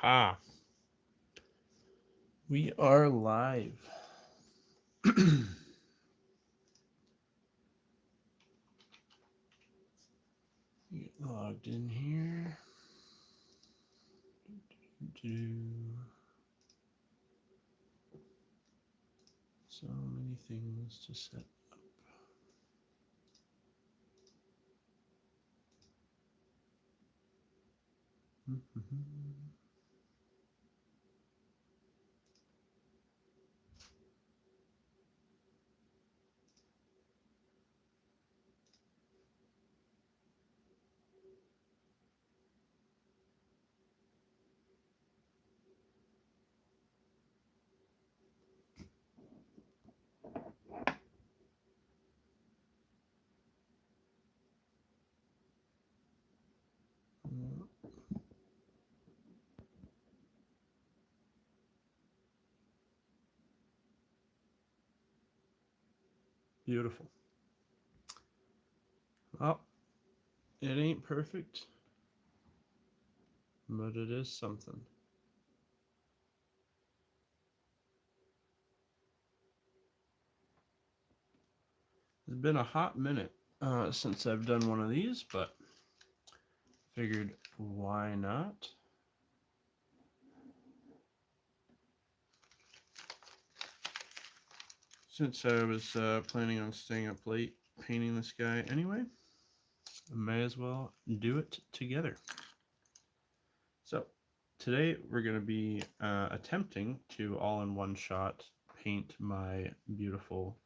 Aha. We are live. Get logged in here. So many things to set up. Beautiful. Well, it ain't perfect, but it is something. It's been a hot minute since I've done one of these, but figured why not? Since I was planning on staying up late painting this guy anyway, I may as well do it together. So today we're going to be attempting to all in one shot paint my beautiful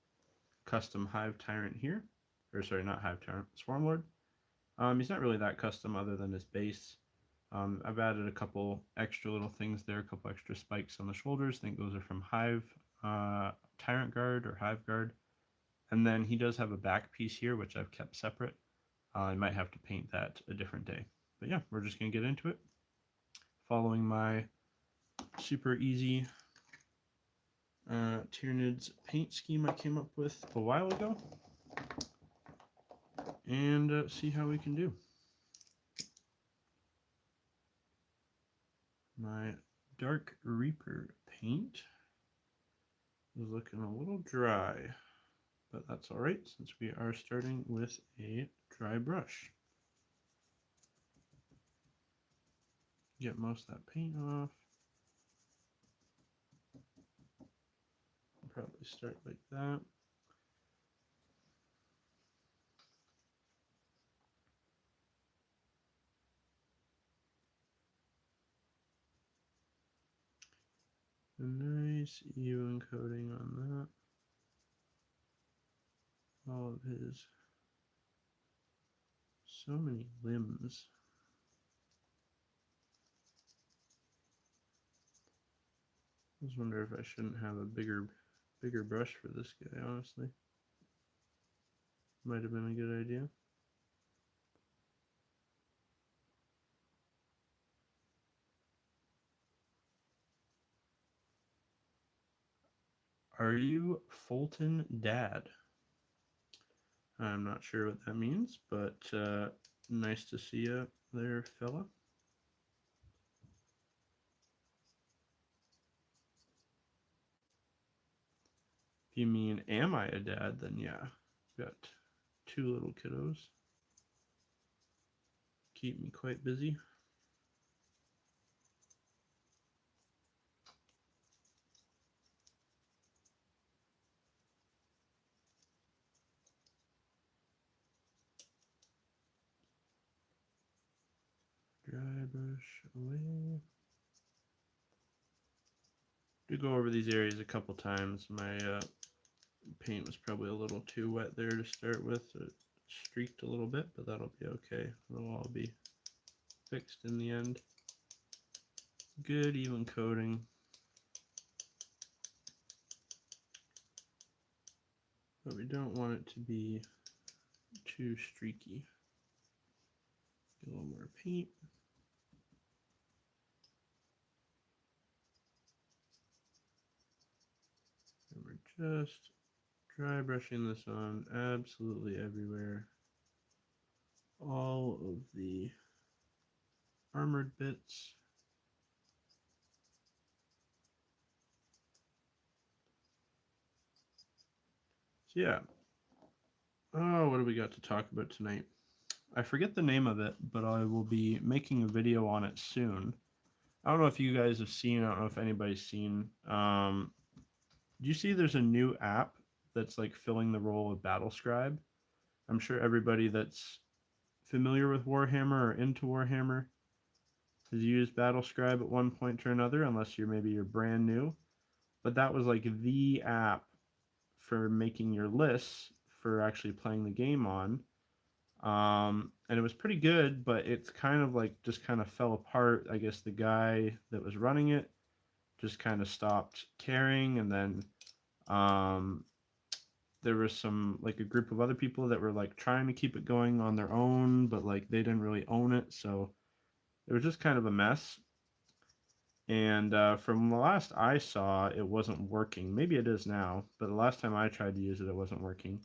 custom Hive Tyrant here. Or sorry, not Hive Tyrant, Swarmlord. He's not really that custom other than his base. I've added a couple extra little things there, a couple extra spikes on the shoulders. I think those are from Hive Tyrant Guard or Hive Guard. And then he does have a back piece here, which I've kept separate. I might have to paint that a different day. But yeah, we're just going to get into it. Following my super easy Tyranids paint scheme I came up with a while ago. And see how we can do. My Dark Reaper paint is looking a little dry, but that's all right since we are starting with a dry brush. Get most of that paint off. I'll probably start like that. A nice even coating on that. All of his so many limbs. I just wonder if I shouldn't have a bigger brush for this guy, honestly. Might have been a good idea. Are you Fulton Dad? I'm not sure what that means, but nice to see you there, fella. If you mean, am I a dad, then yeah. Got 2 little kiddos. Keep me quite busy. Dry brush away. To go over these areas a couple times. My paint was probably a little too wet there to start with. It streaked a little bit, but that'll be okay. It'll all be fixed in the end. Good even coating. But we don't want it to be too streaky. Get a little more paint. And we're just dry brushing this on absolutely everywhere. All of the armored bits. yeah. Oh, what do we got to talk about tonight? I forget the name of it, but I will be making a video on it soon. I don't know if you guys have seen. I don't know if anybody's seen. Do you see there's a new app that's like filling the role of Battle Scribe? I'm sure everybody that's familiar with Warhammer or into Warhammer has used Battle Scribe at one point or another, unless you're brand new. But that was like the app for making your lists for actually playing the game on. And it was pretty good, but it's kind of like just kind of fell apart. I guess the guy that was running it just kind of stopped caring, and then um, there was some like a group of other people that were like trying to keep it going on their own, but like they didn't really own it, so it was just kind of a mess. And from the last I saw, it wasn't working. Maybe it is now, but the last time I tried to use it, it wasn't working.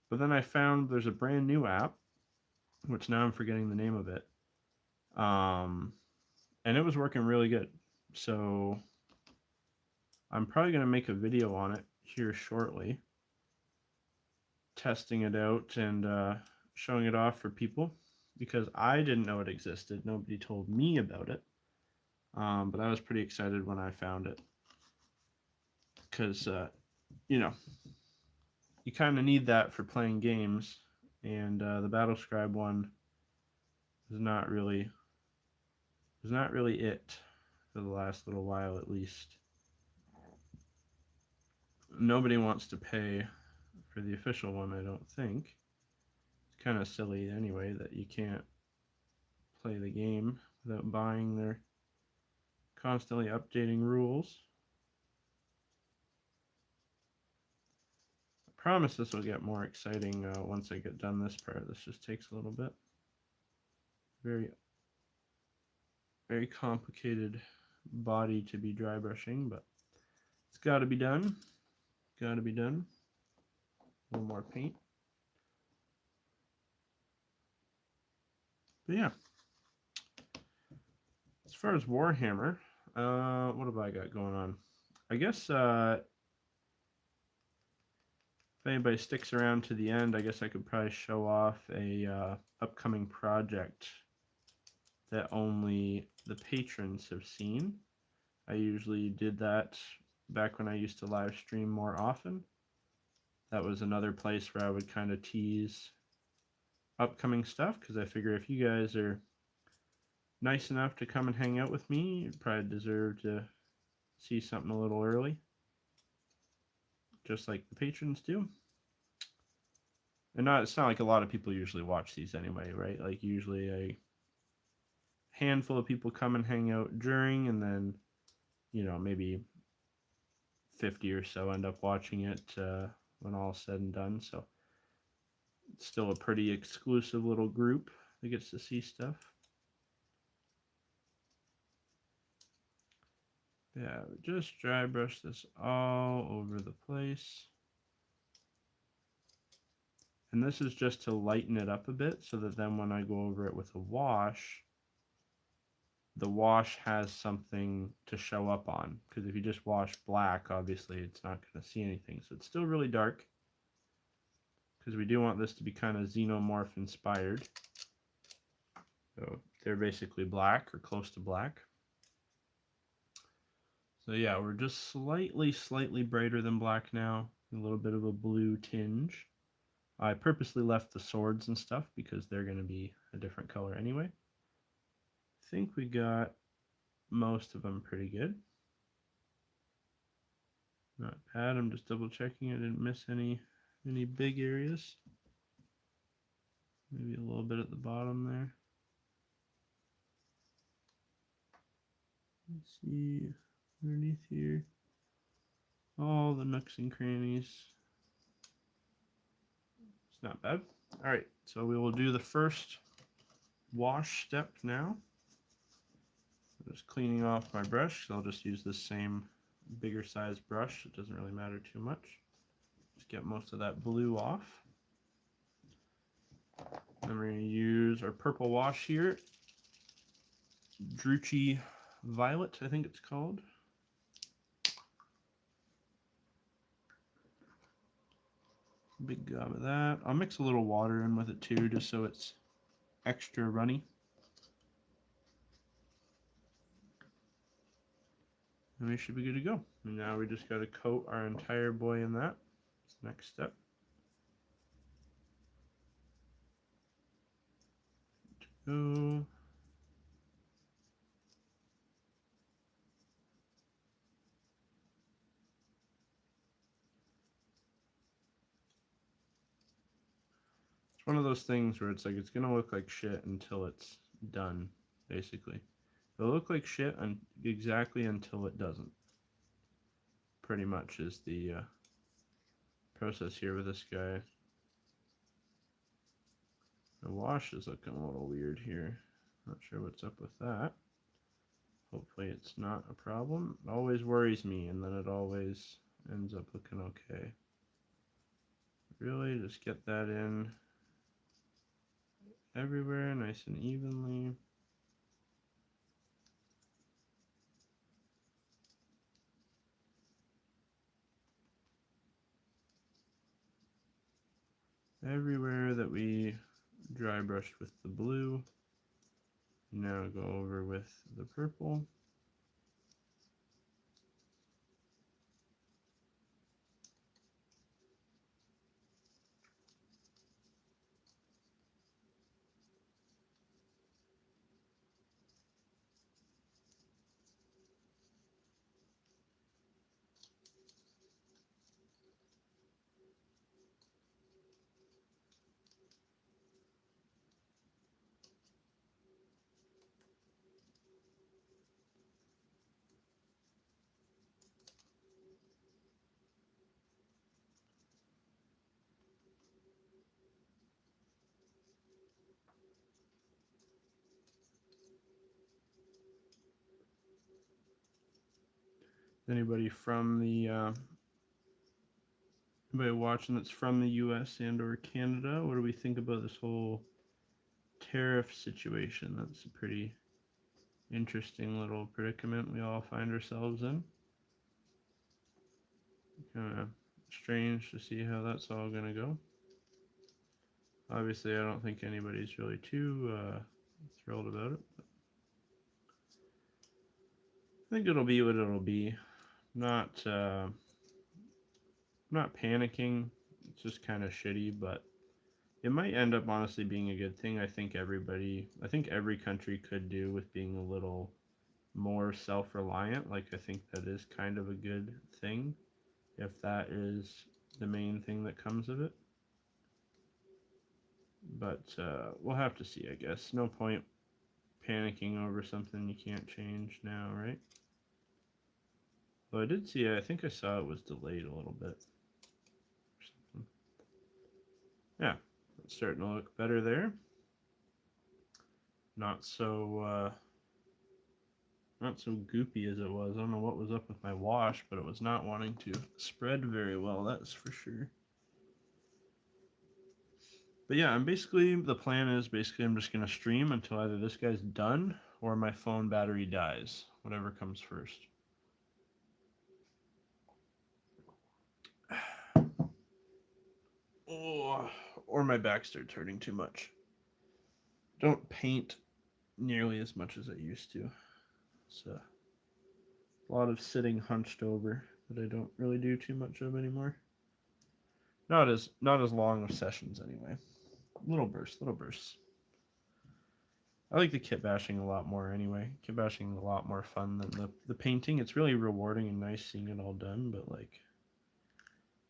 But then I found there's a brand new app, which now I'm forgetting the name of it. And it was working really good. So I'm probably going to make a video on it here shortly, testing it out and showing it off for people, because I didn't know it existed. Nobody told me about it. But I was pretty excited when I found it, because, you know, you kind of need that for playing games, and the Battle Scribe one is not really it for the last little while, at least. Nobody wants to pay for the official one, I don't think. It's kind of silly anyway that you can't play the game without buying their constantly updating rules. I promise this will get more exciting once I get done this part. This just takes a little bit. Very, very complicated body to be dry brushing, but it's got to be done. Got to be done. A little more paint. But yeah. As far as Warhammer, what have I got going on? I guess if anybody sticks around to the end, I guess I could probably show off a upcoming project that only the patrons have seen. I usually did that back when I used to live stream more often. That was another place where I would kind of tease upcoming stuff, because I figure if you guys are nice enough to come and hang out with me, you probably deserve to see something a little early, just like the patrons do. And it's not like a lot of people usually watch these anyway, right? Like usually a handful of people come and hang out during, and then, you know, maybe 50 or so end up watching it when all's said and done. So it's still a pretty exclusive little group that gets to see stuff. Yeah, just dry brush this all over the place. And this is just to lighten it up a bit, so that then when I go over it with a wash, the wash has something to show up on. Because if you just wash black, obviously it's not going to see anything. So it's still really dark, because we do want this to be kind of Xenomorph inspired. So they're basically black or close to black. So yeah, we're just slightly brighter than black now. A little bit of a blue tinge. I purposely left the swords and stuff because they're going to be a different color anyway. I think we got most of them pretty good. Not bad. I'm just double checking I didn't miss any big areas. Maybe a little bit at the bottom there. Let's see underneath here. All the nooks and crannies. It's not bad. All right, so we will do the first wash step now. I'm just cleaning off my brush, so I'll just use this same bigger size brush. It doesn't really matter too much. Just get most of that blue off. Then we're going to use our purple wash here. Druchii Violet, I think it's called. Big gob of that. I'll mix a little water in with it too, just so it's extra runny. And we should be good to go. And now we just got to coat our entire boy in that. That's the next step. Go. It's one of those things where it's like it's gonna look like shit until it's done, basically. It'll look like shit exactly until it doesn't. Pretty much is the process here with this guy. The wash is looking a little weird here. Not sure what's up with that. Hopefully it's not a problem. It always worries me, and then it always ends up looking okay. Really, just get that in everywhere, nice and evenly. Everywhere that we dry brushed with the blue, now go over with the purple. Anybody from the anybody watching that's from the US and or Canada, what do we think about this whole tariff situation? That's a pretty interesting little predicament we all find ourselves in. Kind of strange to see how that's all going to go. Obviously, I don't think anybody's really too thrilled about it. But I think it'll be what it'll be. Not panicking. It's just kind of shitty, but it might end up honestly being a good thing. I think every country could do with being a little more self-reliant. Like, I think that is kind of a good thing if that is the main thing that comes of it. But we'll have to see, I guess. No point panicking over something you can't change now, right? Well, I did see, I think I saw it was delayed a little bit. Yeah, it's starting to look better there. Not so goopy as it was. I don't know what was up with my wash, but it was not wanting to spread very well, that's for sure. But yeah, the plan is I'm just going to stream until either this guy's done or my phone battery dies, whatever comes first. Oh, or my back starts hurting too much. Don't paint nearly as much as I used to. It's a lot of sitting hunched over that I don't really do too much of anymore. Not as long of sessions anyway. Little bursts. I like the kit bashing a lot more anyway. Kit bashing is a lot more fun than the painting. It's really rewarding and nice seeing it all done, but like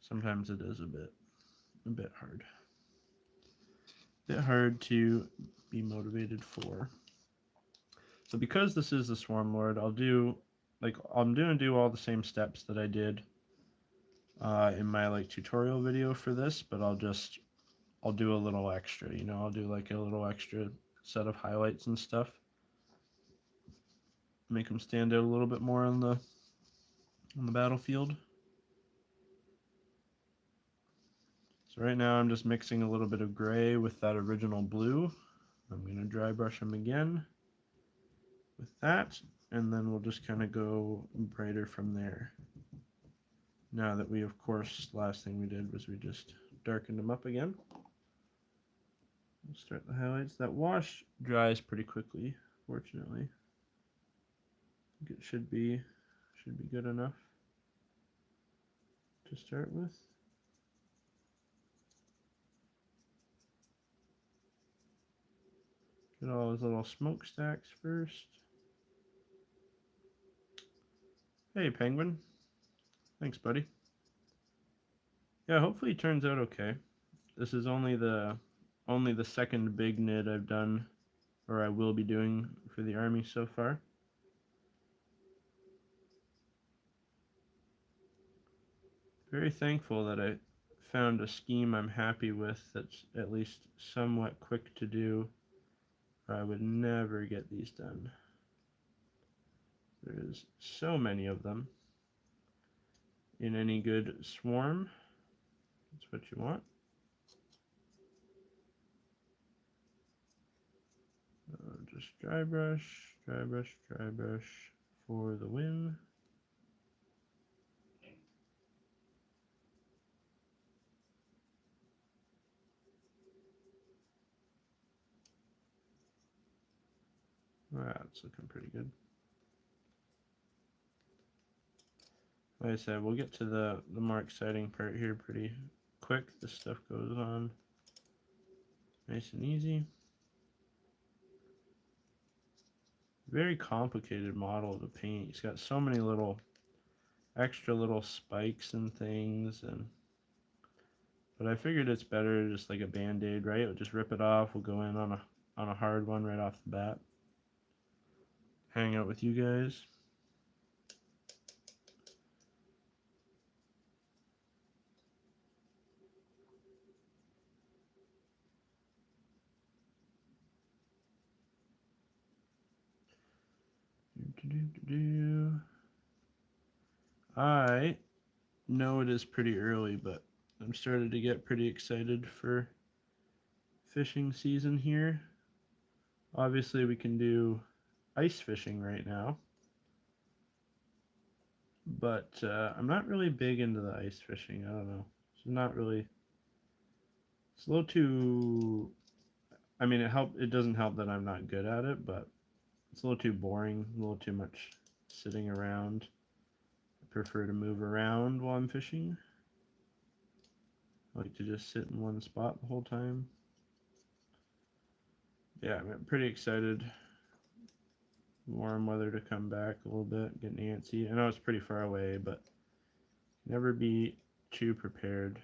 sometimes it is a bit hard. A bit hard to be motivated for. So because this is the Swarm Lord, I'm gonna do all the same steps that I did in my tutorial video for this, but I'll do a little extra, I'll do like a little extra set of highlights and stuff. Make them stand out a little bit more on the battlefield. So right now I'm just mixing a little bit of gray with that original blue. I'm going to dry brush them again with that, and then we'll just kind of go brighter from there. Now that we, of course, last thing we did was we just darkened them up again. We'll start the highlights. That wash dries pretty quickly, fortunately. I think it should be good enough to start with. Get all those little smokestacks first. Hey, Penguin. Thanks, buddy. Yeah, hopefully it turns out okay. This is only the second big knit I've done, or I will be doing for the army so far. Very thankful that I found a scheme I'm happy with that's at least somewhat quick to do, or I would never get these done. There's so many of them. In any good swarm, that's what you want. Just dry brush for the win. That's looking pretty good. Like I said, we'll get to the more exciting part here pretty quick. This stuff goes on nice and easy. Very complicated model to paint. He's got so many extra little spikes and things, but I figured it's better just like a band-aid, right? We'll just rip it off. We'll go in on a hard one right off the bat. Hang out with you guys. I know it is pretty early, but I'm starting to get pretty excited for fishing season here. Obviously, we can do ice fishing right now, but I'm not really big into the ice fishing. I don't know. It's not really. It's a little too. I mean, it doesn't help that I'm not good at it, but it's a little too boring. A little too much sitting around. I prefer to move around while I'm fishing. I like to just sit in one spot the whole time. Yeah, I'm pretty excited. Warm weather to come back a little bit, getting antsy. I know it's pretty far away, but never be too prepared.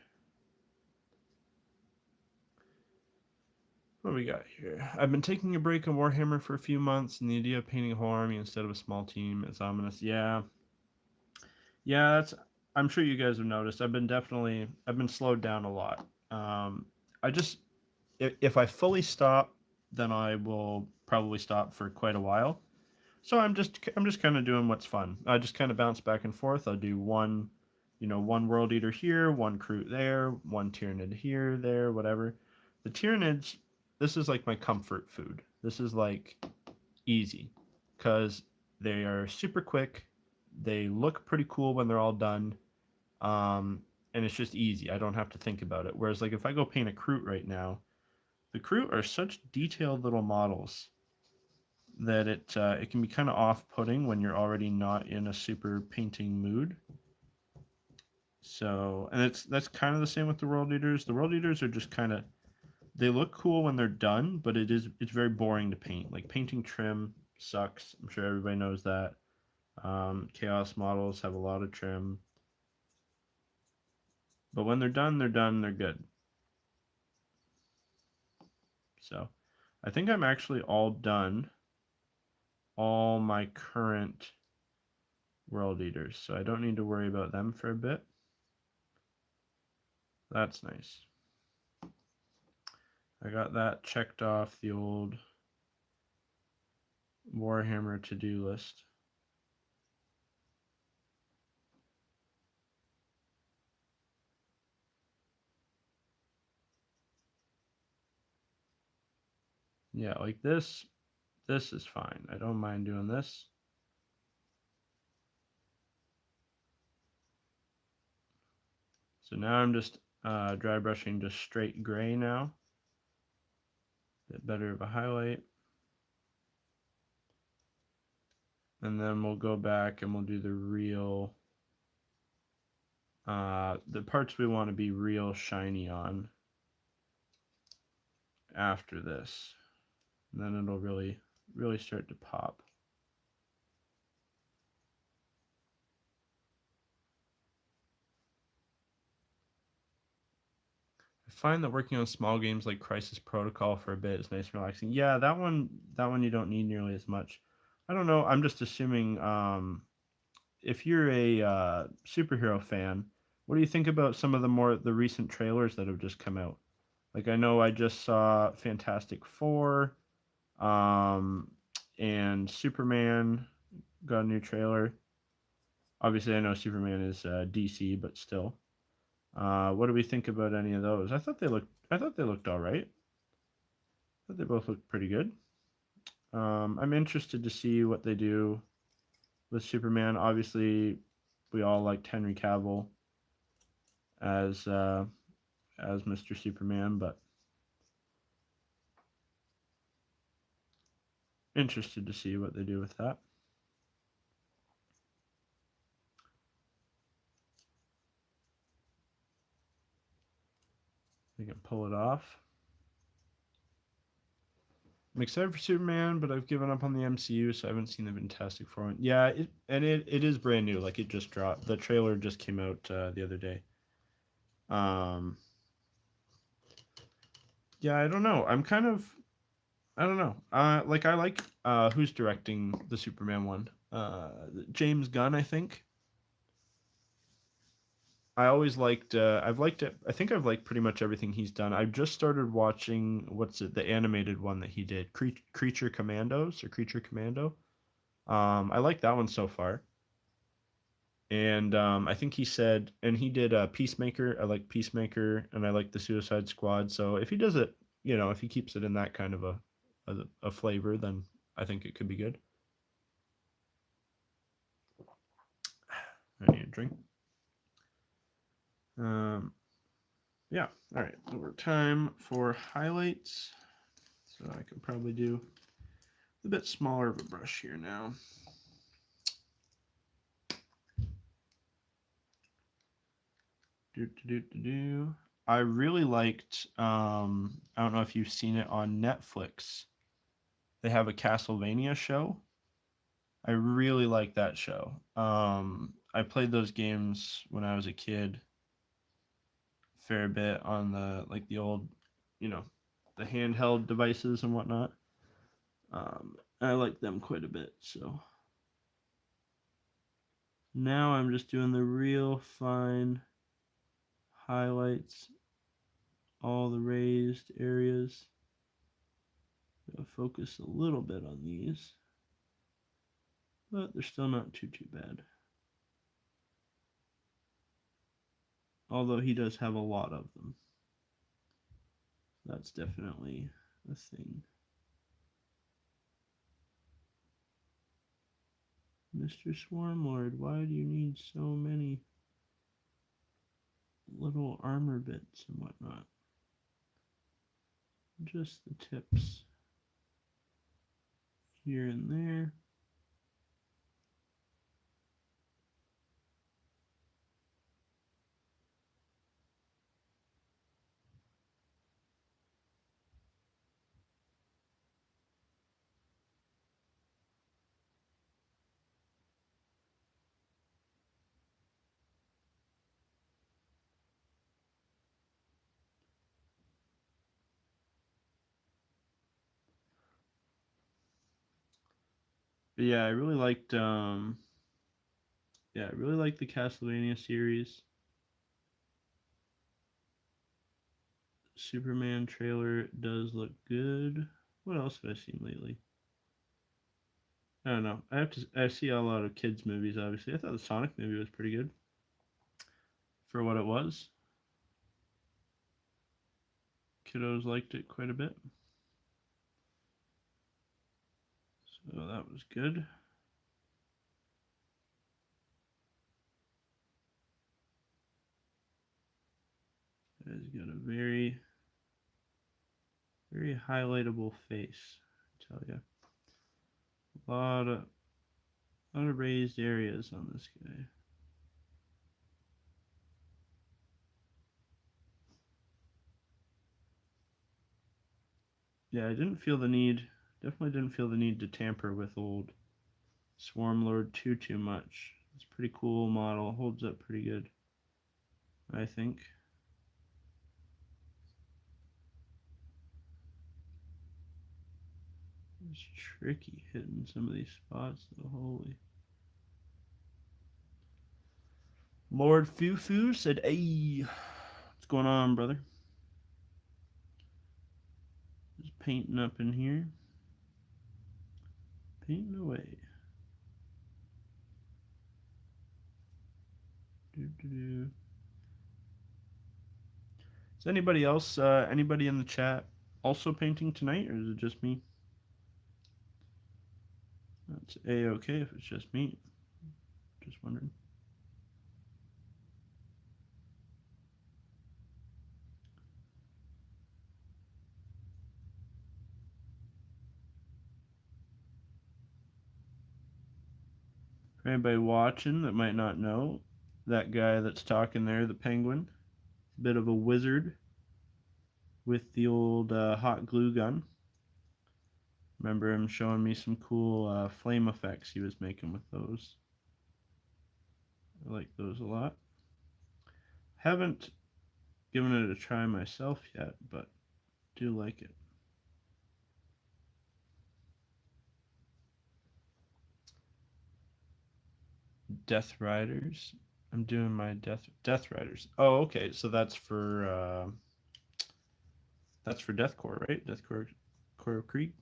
What do we got here? I've been taking a break on Warhammer for a few months, and the idea of painting a whole army instead of a small team is ominous. Yeah, that's. I'm sure you guys have noticed. I've been slowed down a lot. I just, if I fully stop, then I will probably stop for quite a while. So I'm just kind of doing what's fun. I just kind of bounce back and forth. I'll do one World Eater here, one Kroot there, one Tyranid here, there, whatever. The Tyranids, this is like my comfort food. This is like easy because they are super quick. They look pretty cool when they're all done. And it's just easy. I don't have to think about it. Whereas like if I go paint a Kroot right now, the Kroot are such detailed little models that it can be kind of off-putting when you're already not in a super painting mood. So, and that's kind of the same with the World Eaters. The World Eaters are just kind of, they look cool when they're done, but it's very boring to paint. Like painting trim sucks. I'm sure everybody knows that. Chaos models have a lot of trim, but when they're done, they're good. So, I think I'm actually all done. All my current World Eaters, so I don't need to worry about them for a bit. That's nice. I got that checked off the old Warhammer to-do list. Yeah, like this is fine. I don't mind doing this. So now I'm just dry brushing just straight gray now. Bit better of a highlight. And then we'll go back and we'll do the real, the parts we want to be real shiny on after this. And then it'll really start to pop. I find that working on small games like Crisis Protocol for a bit is nice and relaxing. Yeah, that one you don't need nearly as much. I don't know. I'm just assuming if you're a superhero fan, what do you think about some of the recent trailers that have just come out? Like I know I just saw Fantastic Four, and Superman got a new trailer. Obviously, I know Superman is DC, but still. What do we think about any of those? I thought they looked all right. I thought they both looked pretty good. I'm interested to see what they do with Superman. Obviously, we all liked Henry Cavill as Mr. Superman, but interested to see what they do with that. They can pull it off. I'm excited for Superman, but I've given up on the MCU, so I haven't seen the Fantastic Four one. Yeah, it is brand new. Like it just dropped. The trailer just came out the other day. Yeah, I don't know. I don't know. Like I like who's directing the Superman one. James Gunn, I think. I always liked. I've liked it. I think I've liked pretty much everything he's done. I've just started watching what's it? The animated one that he did, Creature Commandos or Creature Commando. I like that one so far. And I think he said, and he did Peacemaker. I like Peacemaker, and I like the Suicide Squad. So if he does it, if he keeps it in that kind of a flavor, then I think it could be good. I need a drink. Yeah. All right. Over time for highlights. So I can probably do a bit smaller of a brush here now. I really liked. I don't know if you've seen it on Netflix. They have a Castlevania show. I really like that show. I played those games when I was a kid, fair bit on the old, you know, the handheld devices and whatnot. I like them quite a bit. So now I'm just doing the real fine highlights, all the raised areas. I'll focus a little bit on these, but they're still not too bad. Although he does have a lot of them. That's definitely a thing. Mr. Swarmlord, why do you need so many little armor bits and whatnot? Just the tips here and there. But yeah, I really liked I really liked the Castlevania series. Superman trailer does look good. What else have I seen lately? I don't know. I see a lot of kids movies obviously. I thought the Sonic movie was pretty good for what it was. Kiddos liked it quite a bit. So that was good. got a very, very highlightable face, I tell you. A lot of raised areas on this guy. Yeah, I didn't feel the need, definitely didn't feel the need to tamper with old Swarmlord too much. It's a pretty cool model, holds up pretty good, I think. It's tricky hitting some of these spots though, holy. Lord Fufu said, "Hey, what's going on, brother? Just painting up in here. Painting away. Is anybody else, anybody in the chat also painting tonight, or is it just me? That's A-okay if it's just me. Just wondering. For anybody watching that might not know, that guy that's talking there, the penguin, a bit of a wizard with the old hot glue gun. Remember him showing me some cool flame effects he was making with those. I like those a lot. Haven't given it a try myself yet, but do like it. Death Riders. I'm doing my Death Riders. Oh, okay. So that's for Deathcore, right? Deathcore Krieg.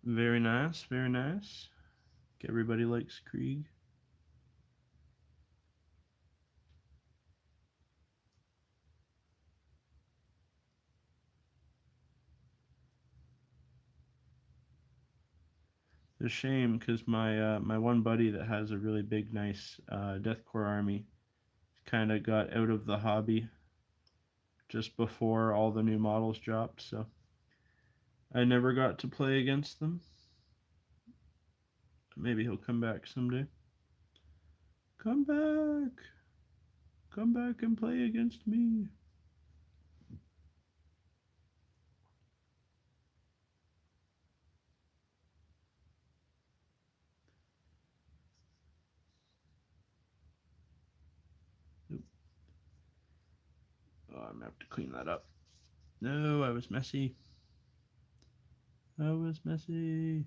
Very nice, very nice. Everybody likes Krieg. It's a shame because my one buddy that has a really big, nice Deathcore army kind of got out of the hobby just before all the new models dropped, so I never got to play against them. Maybe he'll come back someday. Come back! Come back and play against me. Oh, I'm gonna have to clean that up. No, I was messy. I was messy.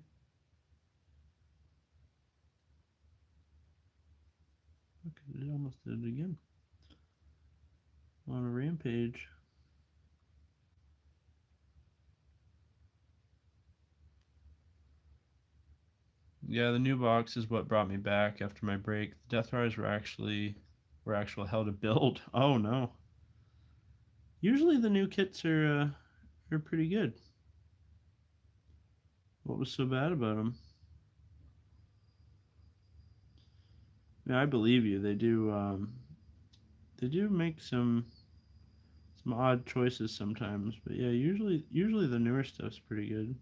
Okay, it almost did it again. On a rampage. Yeah, the new box is what brought me back after my break. The Death Riders were actual hell to build. Oh no. Usually the new kits are pretty good. What was so bad about them? Yeah, I believe you. They do make some odd choices sometimes, but yeah, usually the newer stuff's pretty good.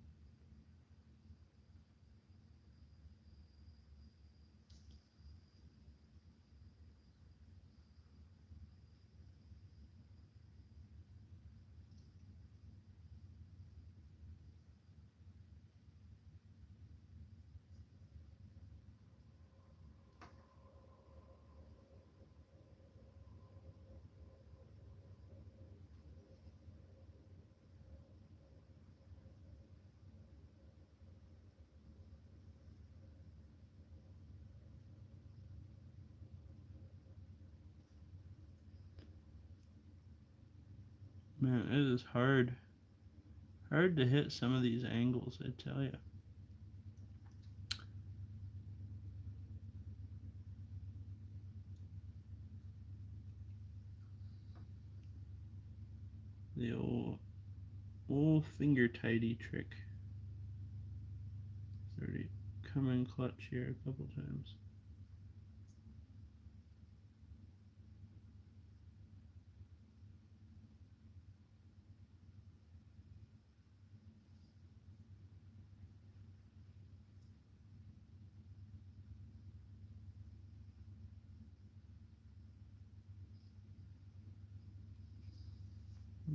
Man, it is hard to hit some of these angles, I tell you. The old finger tidy trick. It's already come in clutch here a couple times.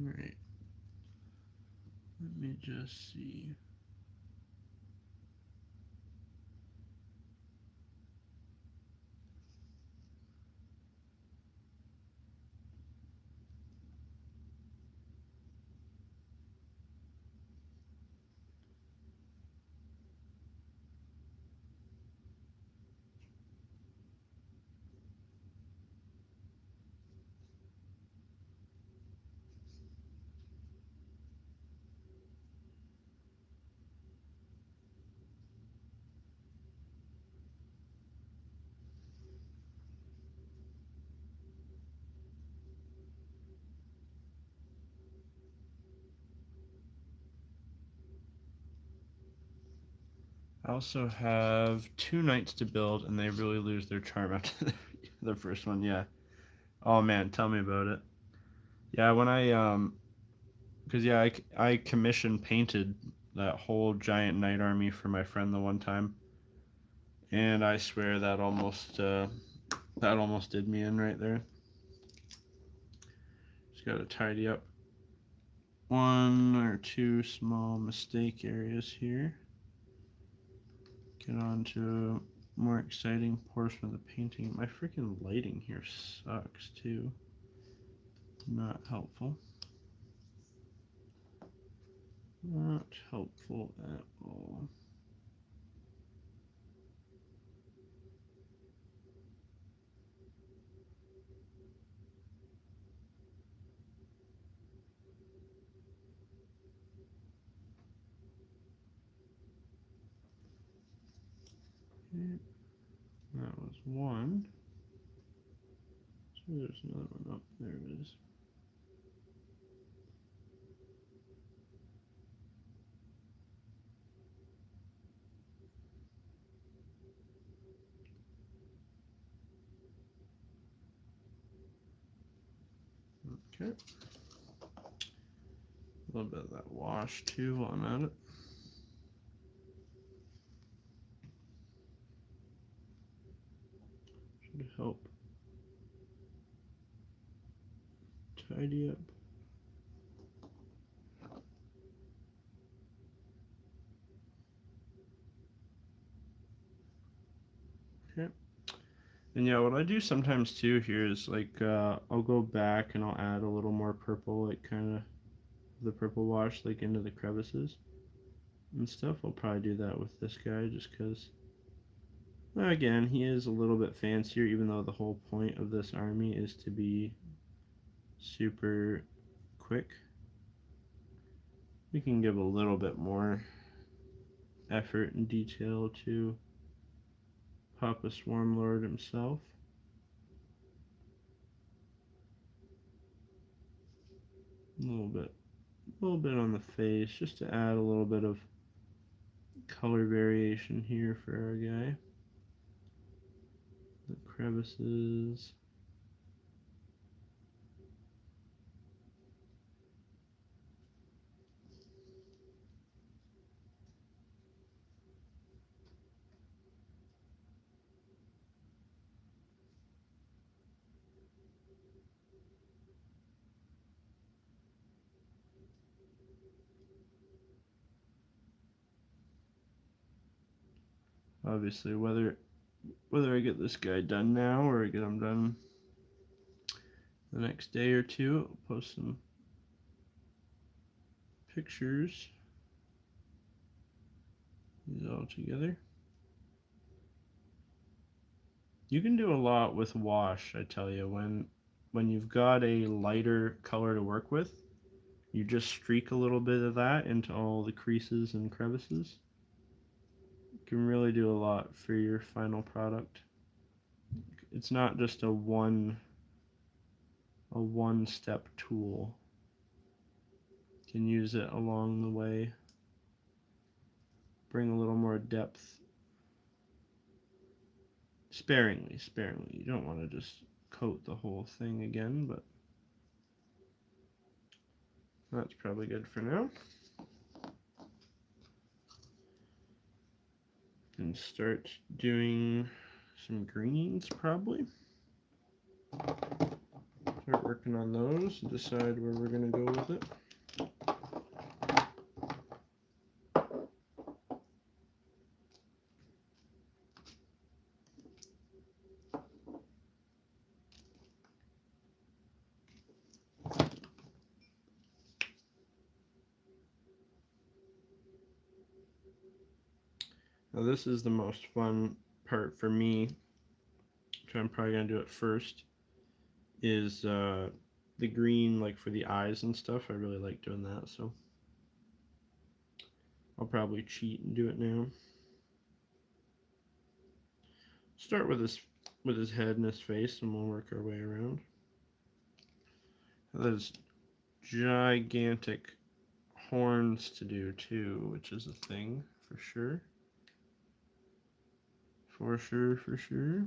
Alright. Let me just see. I also have 2 knights to build, and they really lose their charm after the first one. Yeah. Oh man, tell me about it. Yeah, when because yeah, I commission painted that whole giant knight army for my friend the one time, and I swear that almost did me in right there. Just gotta tidy up 1 or 2 small mistake areas here. Get on to a more exciting portion of the painting. My freaking lighting here sucks too. Not helpful. Not helpful at all. Okay. That was 1. So there's another one up. There it is. Okay. A little bit of that wash too while I'm at it. Should help tidy up. Okay. And yeah, what I do sometimes too here is like I'll go back and I'll add a little more purple, like kind of the purple wash like into the crevices and stuff. I'll probably do that with this guy just because, again, he is a little bit fancier, even though the whole point of this army is to be super quick. We can give a little bit more effort and detail to Papa Swarmlord himself. A little bit on the face, just to add a little bit of color variation here for our guy. The crevices. Obviously, whether I get this guy done now or I get him done the next day or two, I'll post some pictures. These all together. You can do a lot with wash, I tell you. When you've got a lighter color to work with, you just streak a little bit of that into all the creases and crevices. You can really do a lot for your final product. It's not just a one-step tool. You can use it along the way. Bring a little more depth. Sparingly. You don't want to just coat the whole thing again, but that's probably good for now. And start doing some greens probably. Start working on those and decide where we're going to go with it. Now this is the most fun part for me, which I'm probably going to do it first, is the green, like for the eyes and stuff. I really like doing that, so I'll probably cheat and do it now. Start with his head and his face, and we'll work our way around. There's gigantic horns to do too, which is a thing for sure. For sure.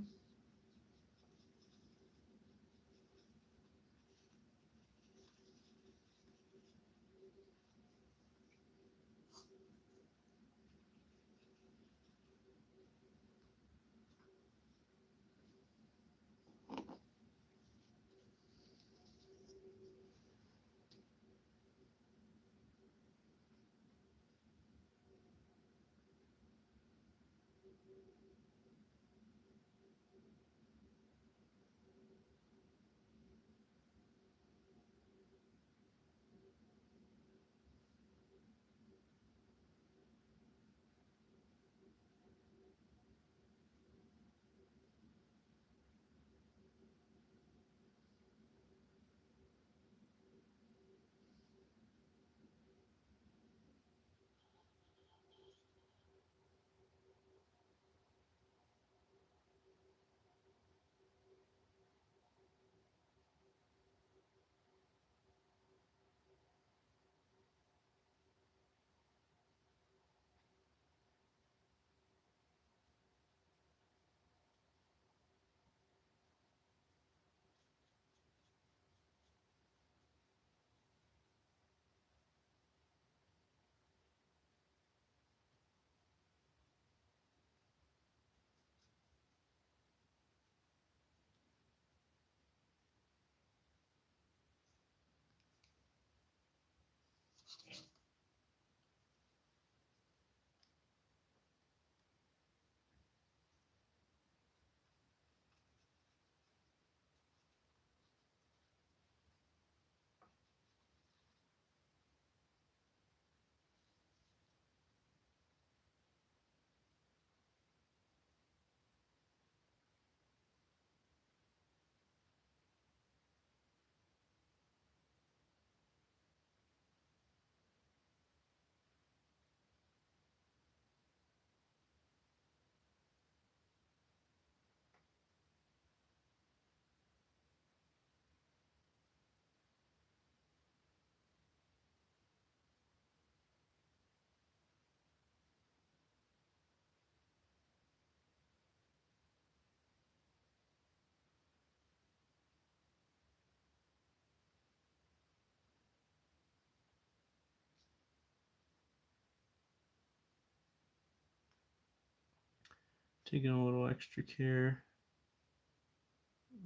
Taking a little extra care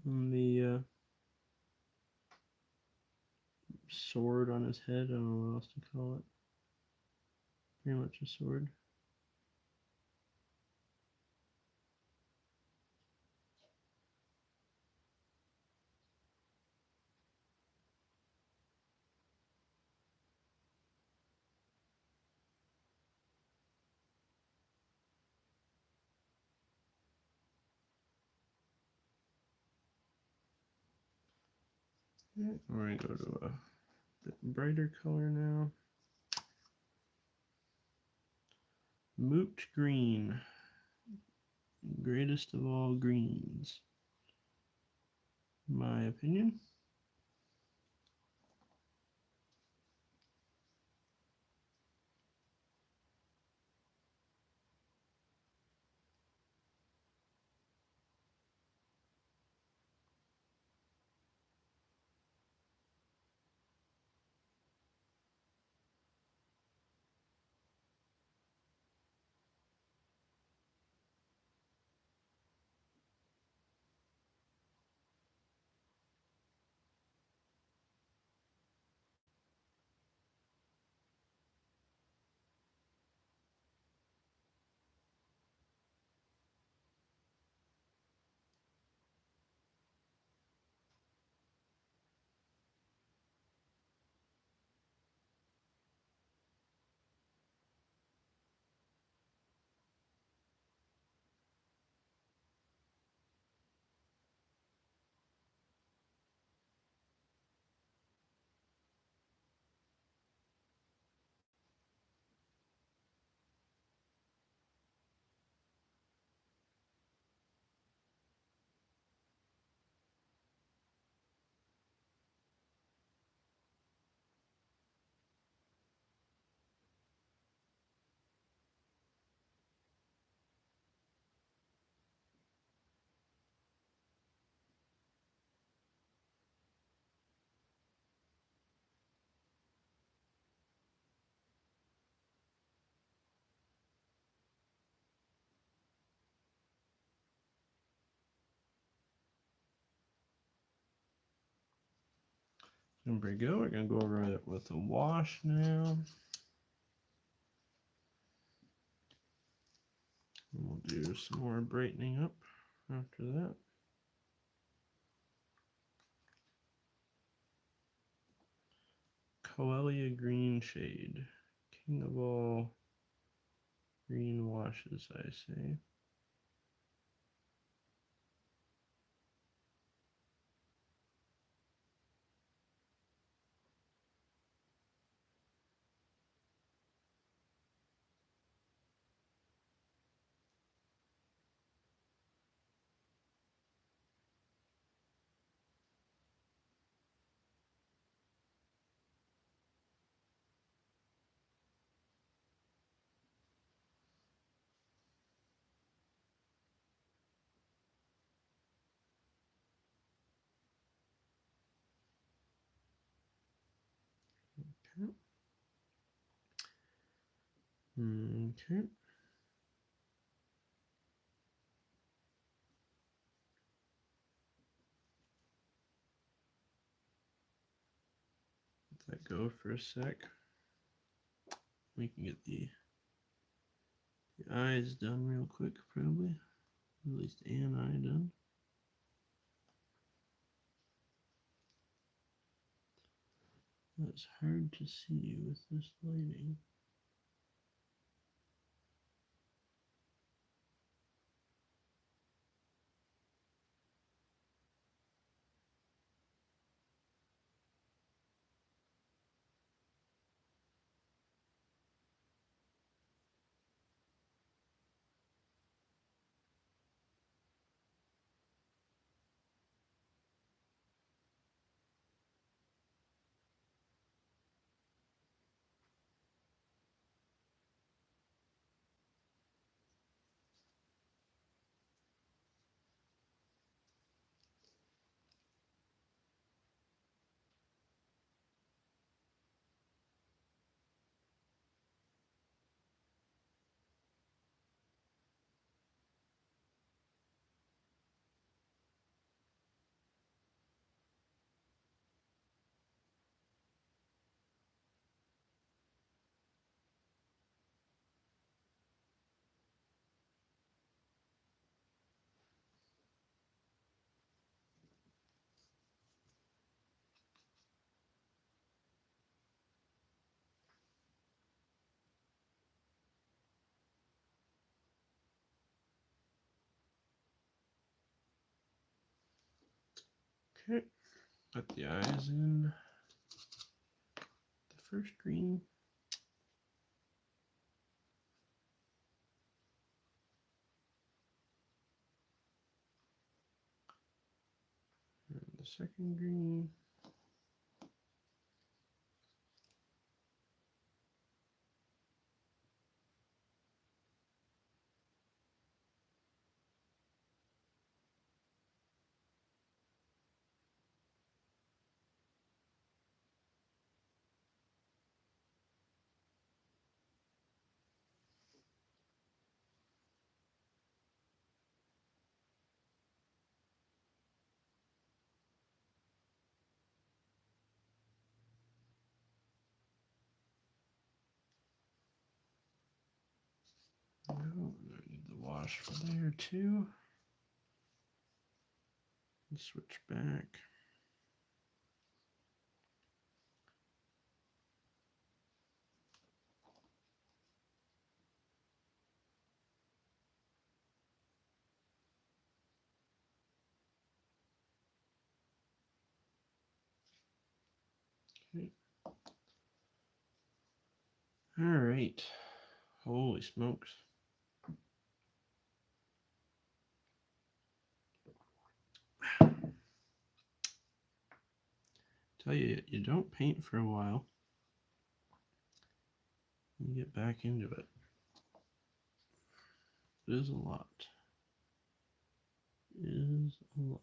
on the sword on his head. I don't know what else to call it. Pretty much a sword. We're going to go to a bit brighter color now. Moot green. Greatest of all greens. My opinion. There we go. We're going to go over it with a wash now. And we'll do some more brightening up after that. Coelia Green Shade. King of all green washes, I say. Okay. Okay. Let that go for a sec. We can get the eyes done real quick, probably. At least an eye done. That's hard to see with this lighting. Okay, put the eyes in. The first green. And the second green. Oh, I need the wash for there too. And switch back. Okay. All right. Holy smokes. Tell you, you don't paint for a while. You get back into it. It is a lot. It is a lot.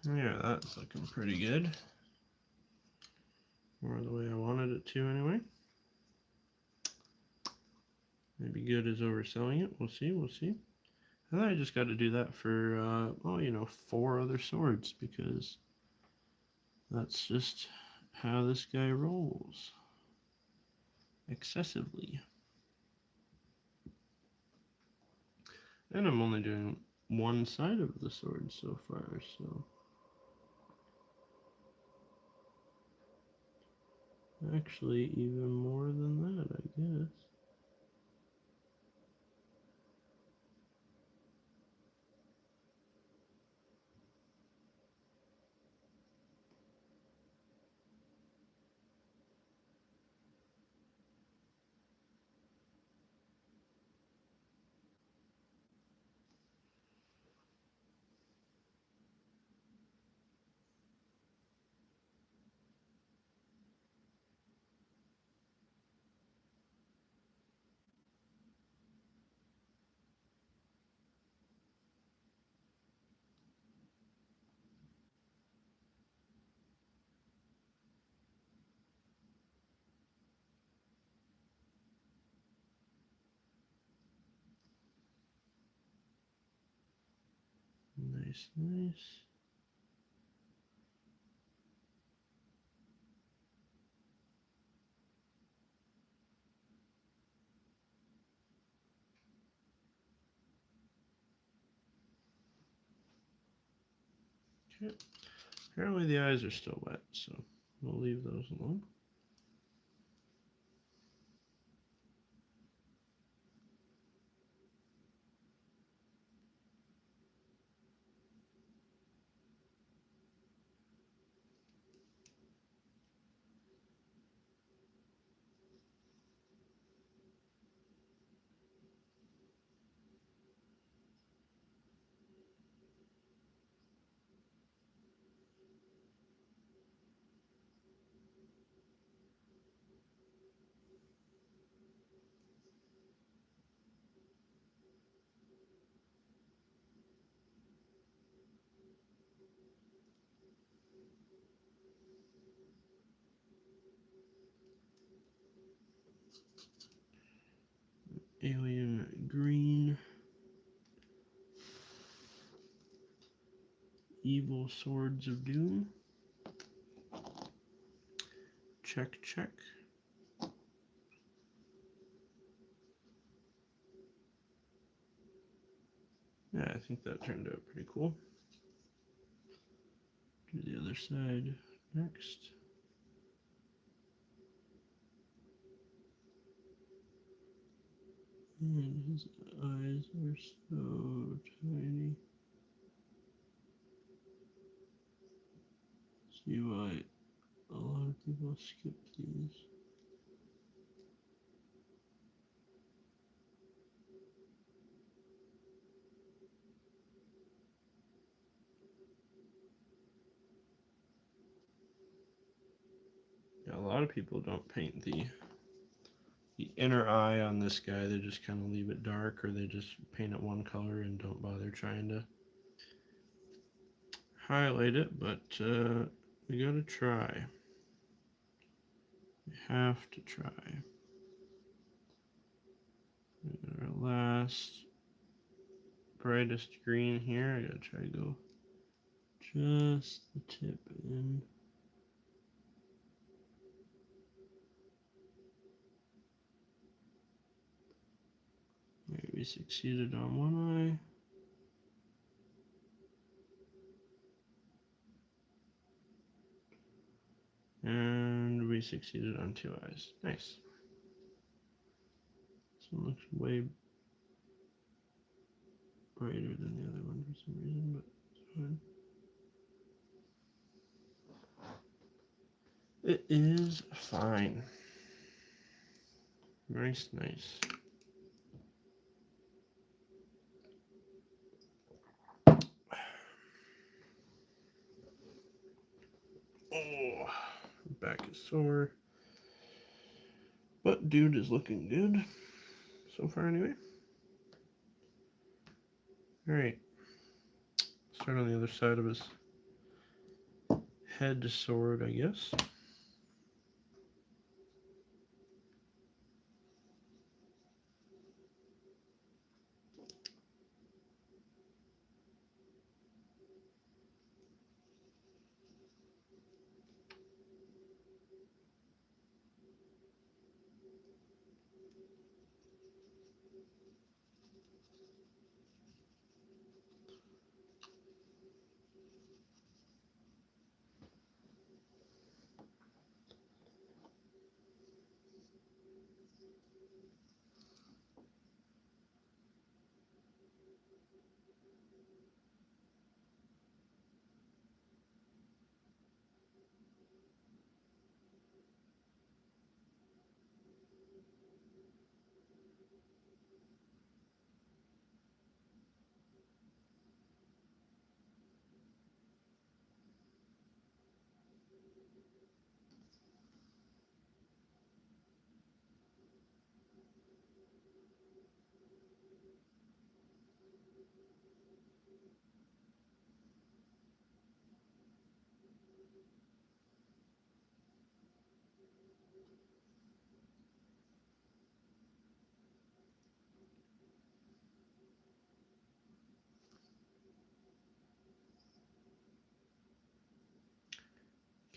Yeah, that's looking pretty good. More the way I wanted it to anyway. Maybe good is overselling it. We'll see, we'll see. And then I just got to do that for, 4 other swords, because that's just how this guy rolls. Excessively. And I'm only doing one side of the sword so far, so... Actually, even more than that, I guess. Nice, nice. Okay. Apparently the eyes are still wet, so we'll leave those alone. Alien green. Evil Swords of Doom. Check, check. Yeah, I think that turned out pretty cool. Do the other side next. And his eyes are so tiny. See why a lot of people skip these. Yeah, a lot of people don't paint the inner eye on this guy. They just kind of leave it dark, or they just paint it one color and don't bother trying to highlight it, but we gotta try. We have to try. Our last brightest green here. I gotta try to go just the tip in. Maybe we succeeded on one eye. And we succeeded on 2 eyes. Nice. This one looks way brighter than the other one for some reason, but it's fine. It is fine. Nice, nice. Oh, back is sore. But dude is looking good so far anyway. Alright. Start on the other side of his head sword, I guess.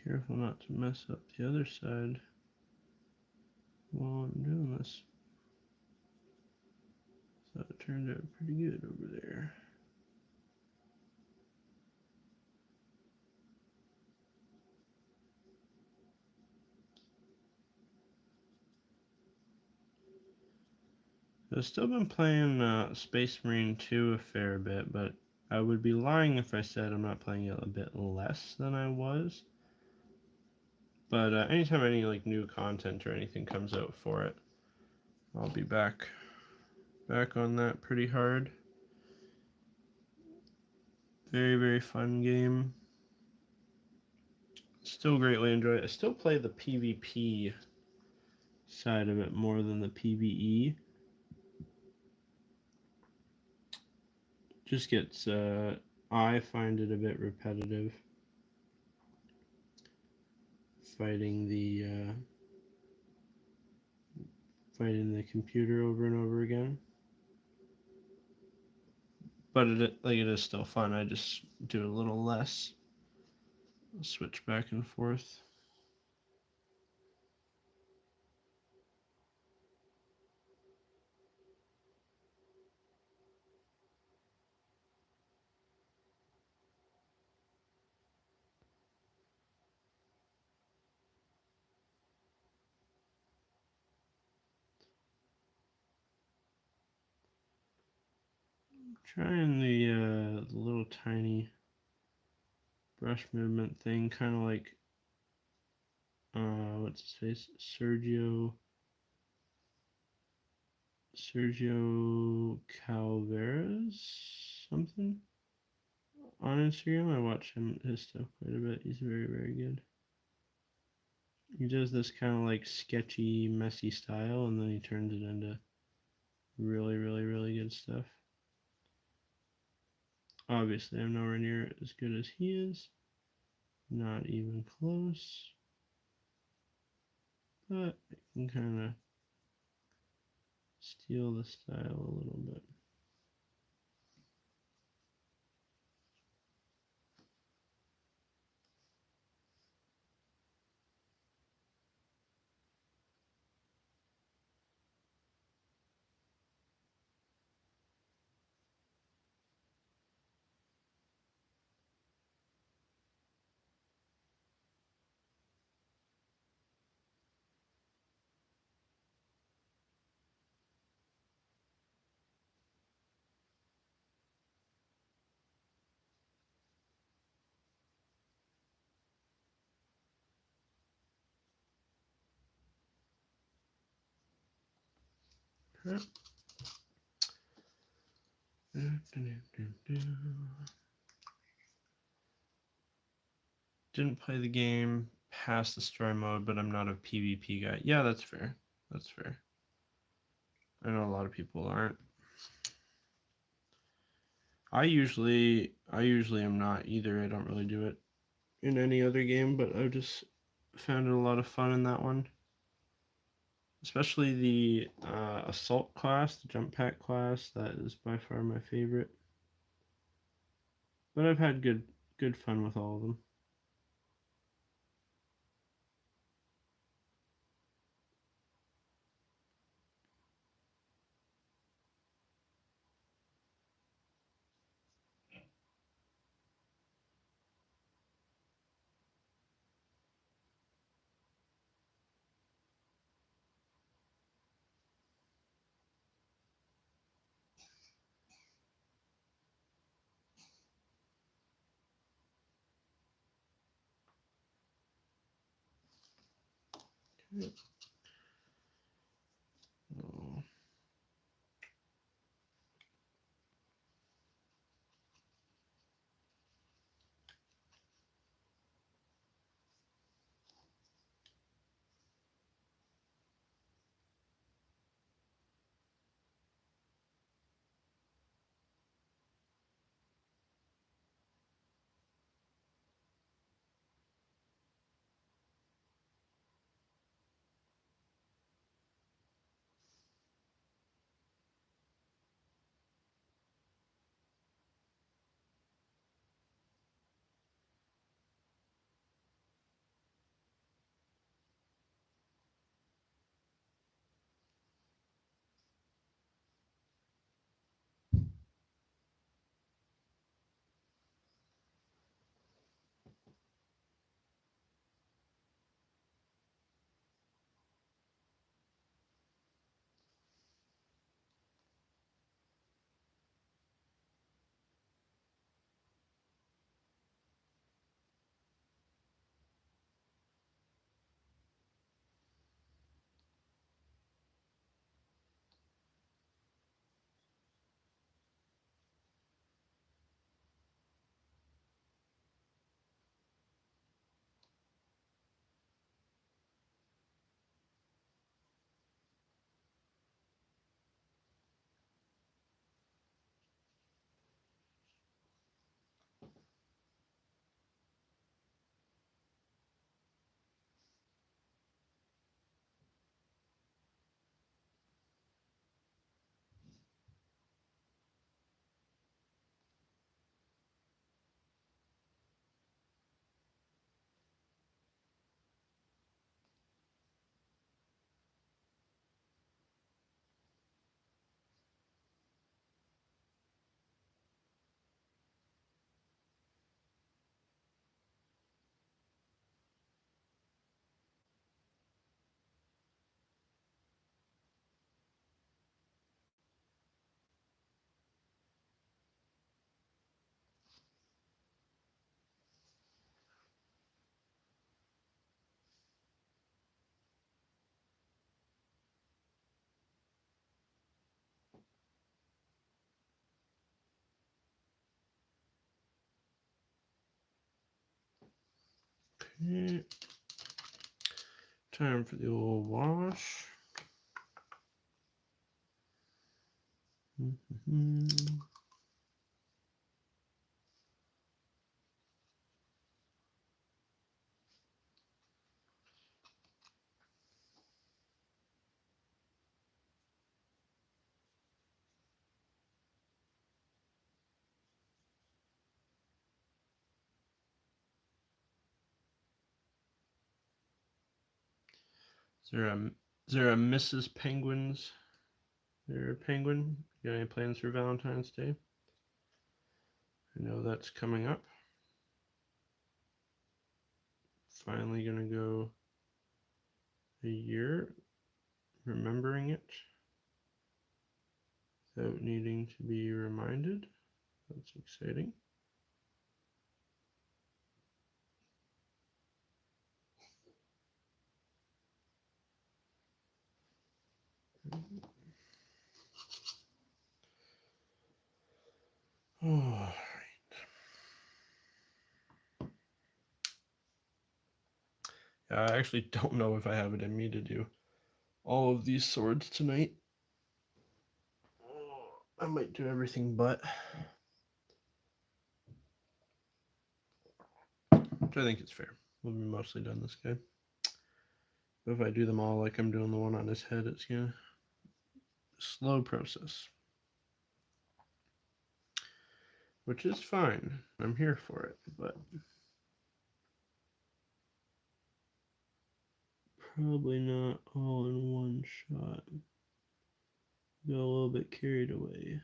Careful not to mess up the other side while I'm doing this. So it turned out pretty good over there. I've still been playing Space Marine 2 a fair bit, but I would be lying if I said I'm not playing it a bit less than I was. But anytime any like new content or anything comes out for it, I'll be back on that pretty hard. Very, very fun game. Still greatly enjoy it. I still play the PvP side of it more than the PvE. Just gets, I find it a bit repetitive. Fighting the computer over and over again. But it is still fun. I just do a little less. I'll switch back and forth. Trying the little tiny brush movement thing, kind of like what's his face, Sergio Calveras something on Instagram. I watch his stuff quite a bit. He's very, very good. He does this kind of like sketchy, messy style, and then he turns it into really, really, really good stuff. Obviously, I'm nowhere near as good as he is. Not even close. But I can kind of steal the style a little bit. Didn't play the game past the story mode, but I'm not a PvP guy. Yeah, that's fair. That's fair. I know a lot of people aren't. I usually am not either. I don't really do it in any other game, but I just found it a lot of fun in that one. Especially the assault class, the jump pack class. That is by far my favorite. But I've had good fun with all of them. Okay. Oh. Okay. Time for the old wash. Mm-hmm. Is there a Mrs. Penguins? There, Penguin. You got any plans for Valentine's Day? I know that's coming up. Finally gonna go a year remembering it without needing to be reminded. That's exciting. All right. I actually don't know if I have it in me to do all of these swords tonight. I might do everything but. which I think is fair. We'll be mostly done this guy. But if I do them all like I'm doing the one on his head, it's gonna slow process. Which is fine. I'm here for it, but probably not all in one shot. Got a little bit carried away.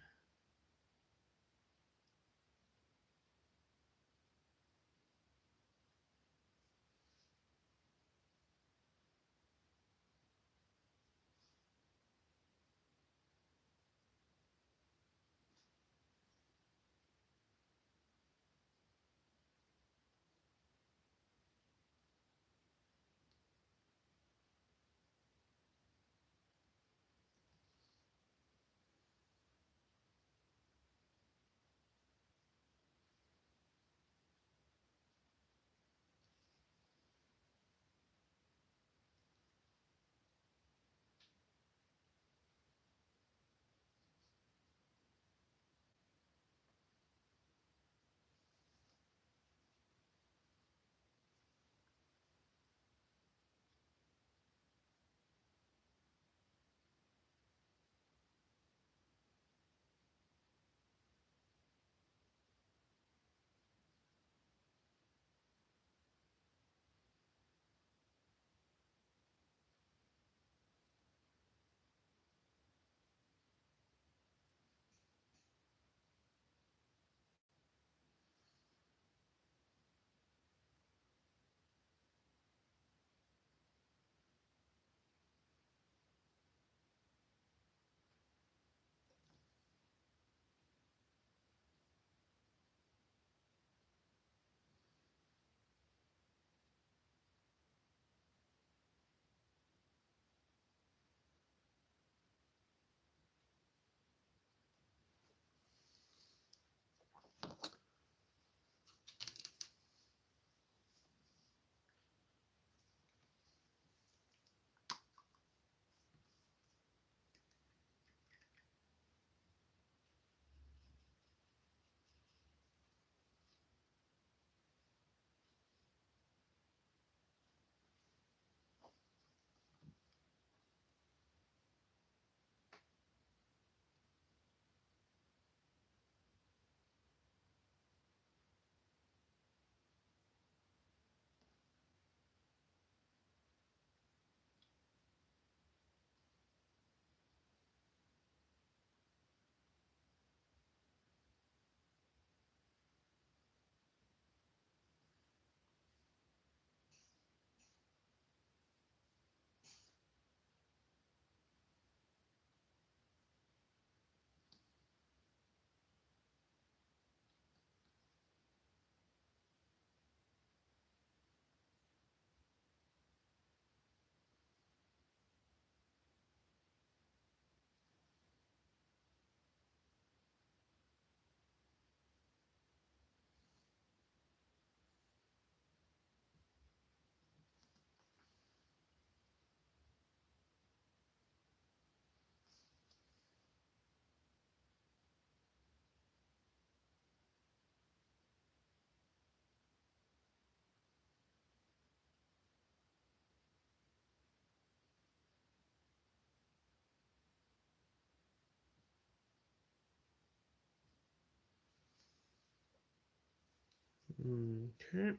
Okay.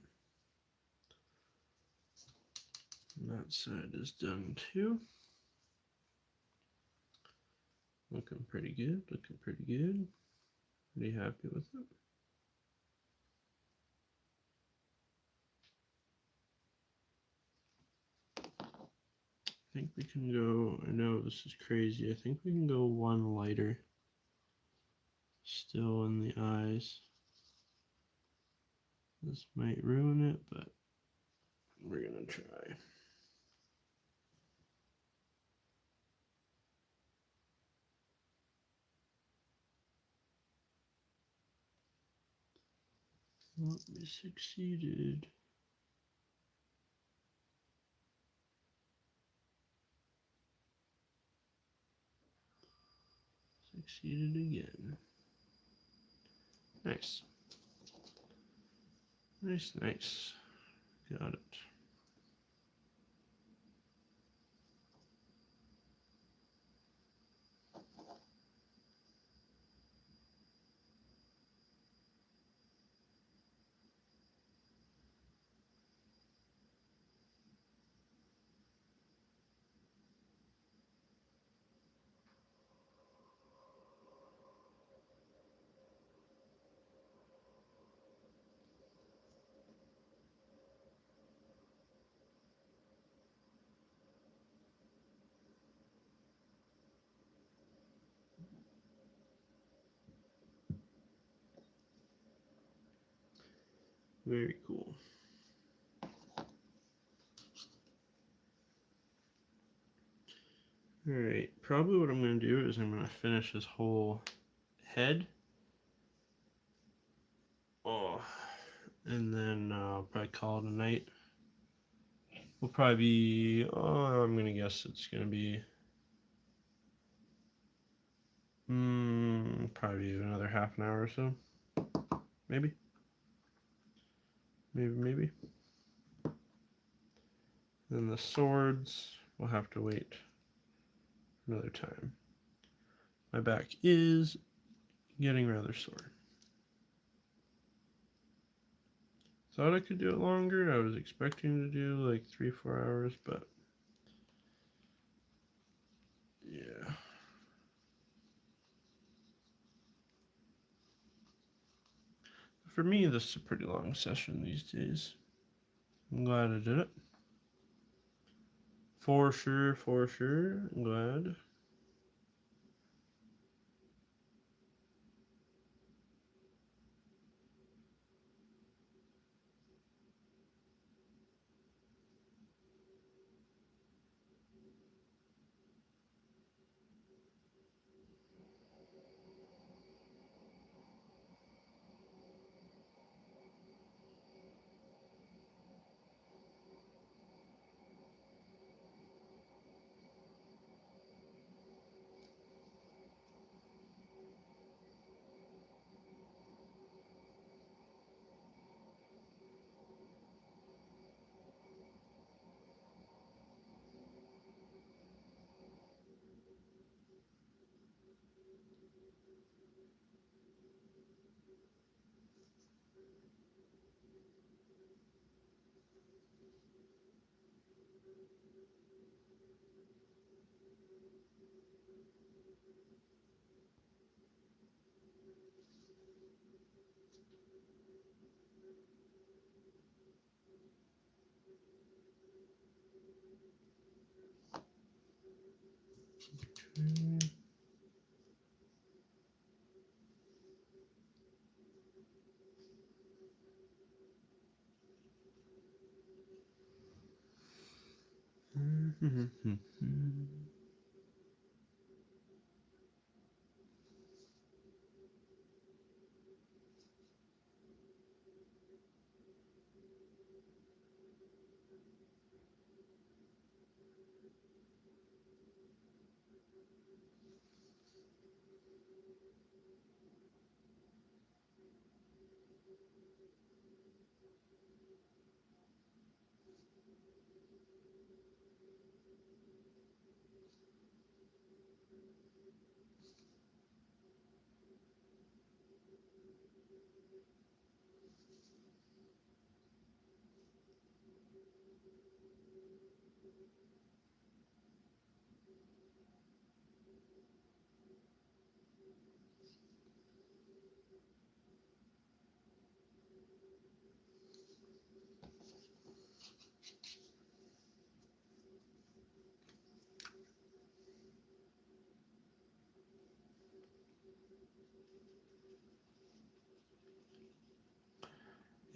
That side is done too. Looking pretty good, looking pretty good. Pretty happy with it. I think we can go, I know this is crazy, I think we can go one lighter. Still in the eyes. This might ruin it, but we're gonna try. Well, we succeeded. Succeeded again. Nice. Nice, nice. Got it. Very cool. Alright, probably what I'm going to do is I'm going to finish this whole head. Oh, and then probably call it a night. We'll probably be, I'm going to guess it's going to be probably another half an hour or so. Maybe. Maybe. Then the swords, we'll have to wait another time. My back is getting rather sore. Thought I could do it longer. I was expecting to do like 3-4 hours, but yeah. For me, this is a pretty long session these days. I'm glad I did it. For sure. I'm glad.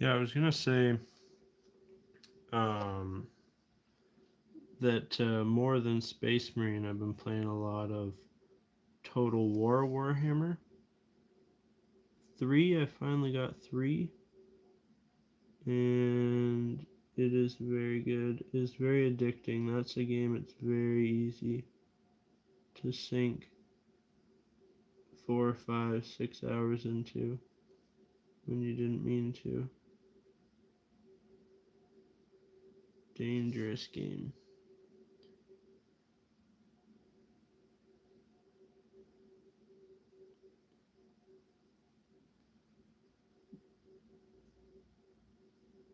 Yeah, I was gonna say that more than Space Marine, I've been playing a lot of Total War Warhammer 3. I finally got 3, and it is very good. It's very addicting. That's a game it's very easy to sink 4, 5, 6 hours into when you didn't mean to. dangerous game.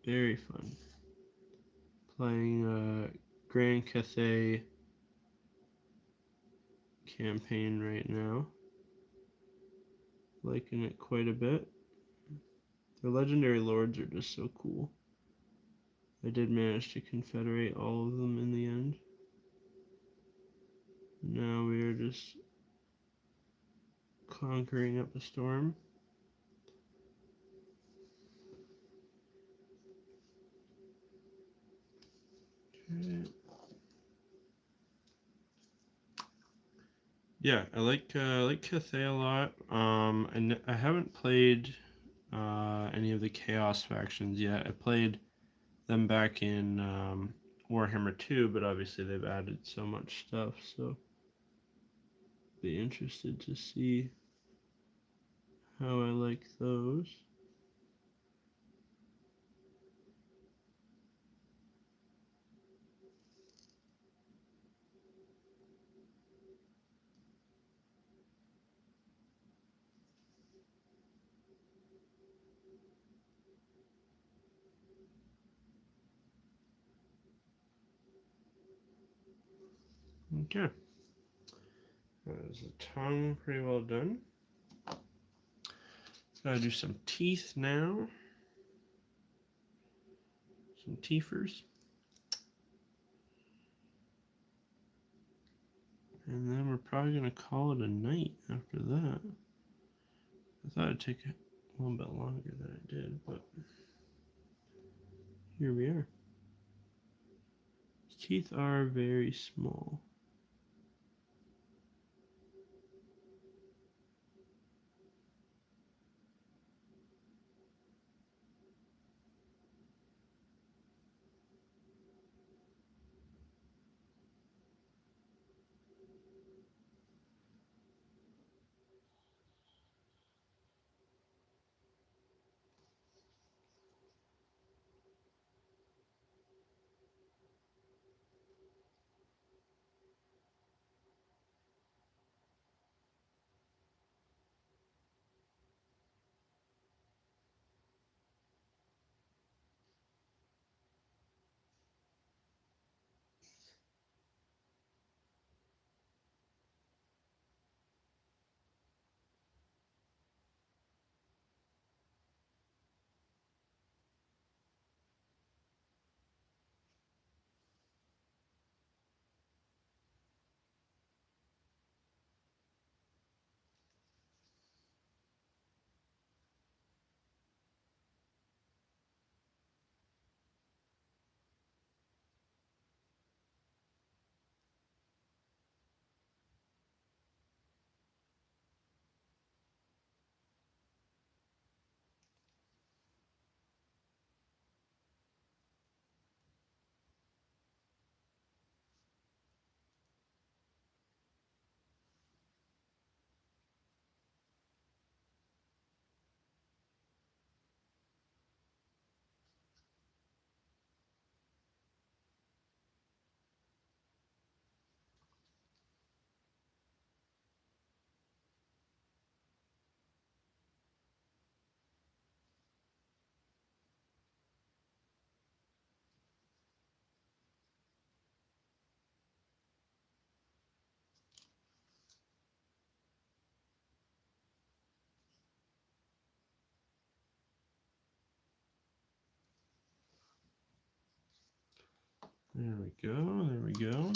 Very fun. Playing Grand Cathay campaign right now. Liking it quite a bit. The legendary lords are just so cool. I did manage to confederate all of them in the end. Now we are just conquering up a storm. Okay. Yeah, I like Cathay a lot. And I haven't played any of the Chaos factions yet. I played them back in Warhammer 2, but obviously they've added so much stuff, so be interested to see how I like those. Okay. That is the tongue pretty well done. Gotta do some teeth now. Some teethers. And then we're probably gonna call it a night after that. I thought it'd take a little bit longer than it did, but here we are. His teeth are very small. There we go, there we go.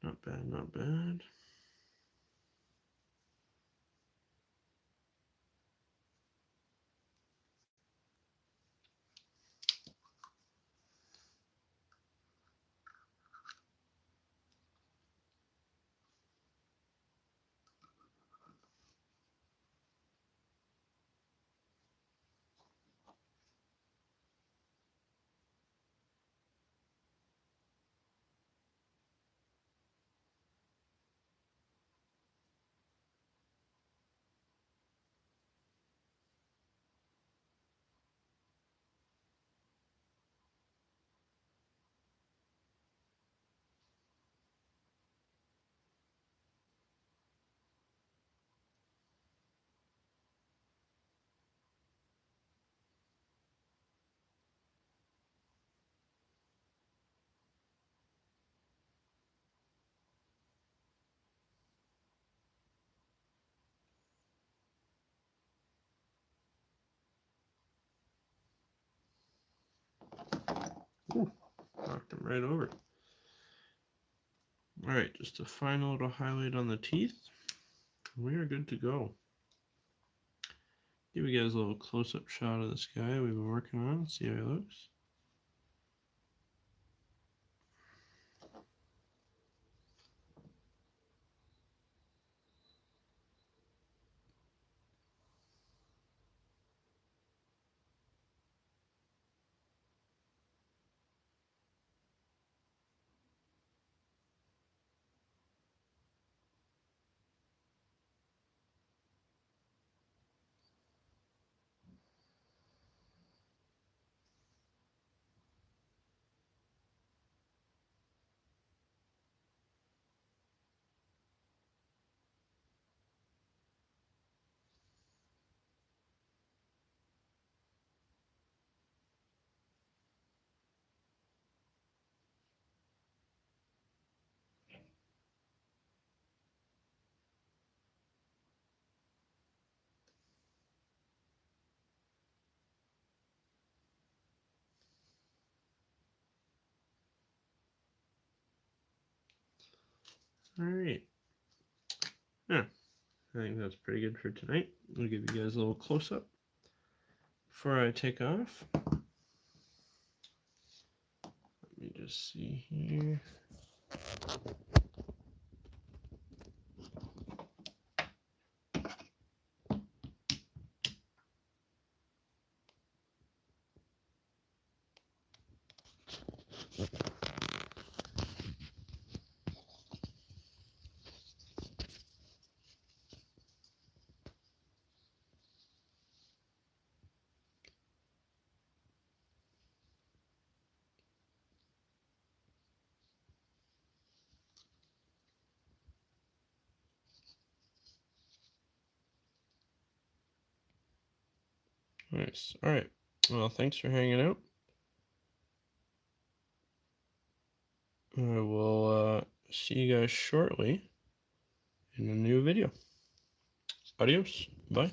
Not bad, not bad. Ooh, knocked him right over. All right, just a final little highlight on the teeth. We are good to go. Give you guys a little close-up shot of this guy we've been working on. See how he looks. All right. Yeah, I think that's pretty good for tonight. I'll give you guys a little close-up before I take off. Let me just see here. Nice. All right. Well, thanks for hanging out. I will see you guys shortly in a new video. Adios. Bye.